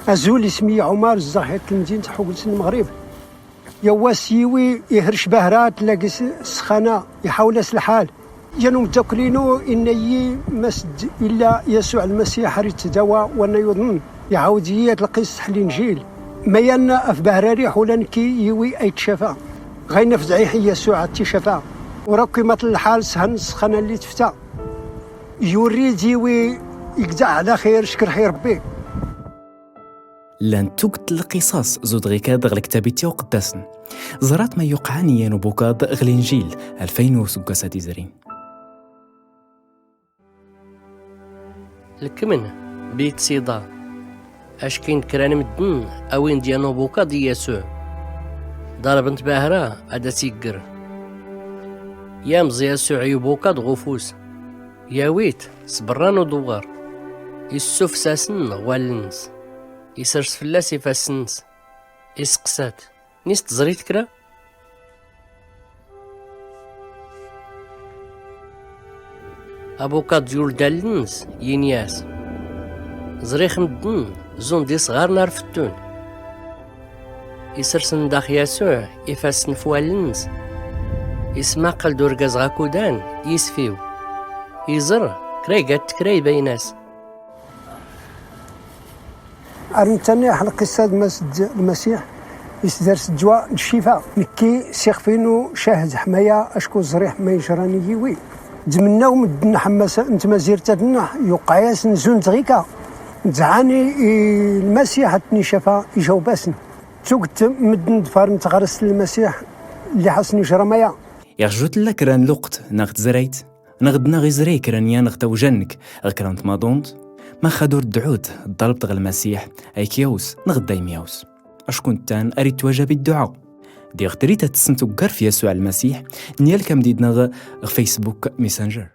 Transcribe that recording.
أزول اسمي عمر الزاهد المدينة حوقلت المغرب. يواسيوي يهرش بهرات لاقي سخانة يحاول الحال. جانو متاكلينو إني مسد إلا يسوع المسيح ريت دواء وانا يظن يعاود يتلقي الصح الإنجيل. ما ينا في بهراري حولانكي يوي أي تشفى. غينا في زعيح يسوع تشفى. وراكي مثل الحال سهن السخانة اللي تفتى. يوري جيوي يقطع على خير شكر خير ربي. لان توقت القصاص زود غيكاد غل كتابيتي وقداسن زرات ما يقعني يانو بوكاد غلينجيل 2000 زرين الكمن بيت سيدا اشكين كران مدن اوين ديانو بوكاد يسوع دار بنت باهرة ادا سيقر يامز يسوع يبوكاد غفوس يا ويت صبرانو دوار يسوف ساسن والنس يسرس فلاس يفاسنس يسقسات نيس تزريت كرا أبوكاد جول دالنس ينياس زريخ مدن زون دي صغار نار فتون يسرسن داخ يسوع يفاسن فوالنس يسماقل دورغاز غاكودان يسفيو يزر كريقات كراي بيناس أرنتني على قصة مسجد المسيح يصدر سجوا الشفاء نكي سيخفينو شاهد حماية أشكو زريح ما يجراني يوي دمنا ومدنا حماسة انت ما زيرتنا يقاياس نزون تغيكا زعاني المسيح تني شفا يجاوباسن توقت مدن دفار نتغرس المسيح اللي حسن يجرى مايا يرجوت لك ران لقت ناخد زريت ناخد ناغي زري كران يا ناخد وجنك غكرانت ماضونت ما خدور الدعوت ضربت غل المسيح اي كيوس نغد دايميوس اشكون تان اريد تواجه بالدعاء دي اختريت تسنتو في يسوع المسيح نيال كم ديدنا فيسبوك ميسنجر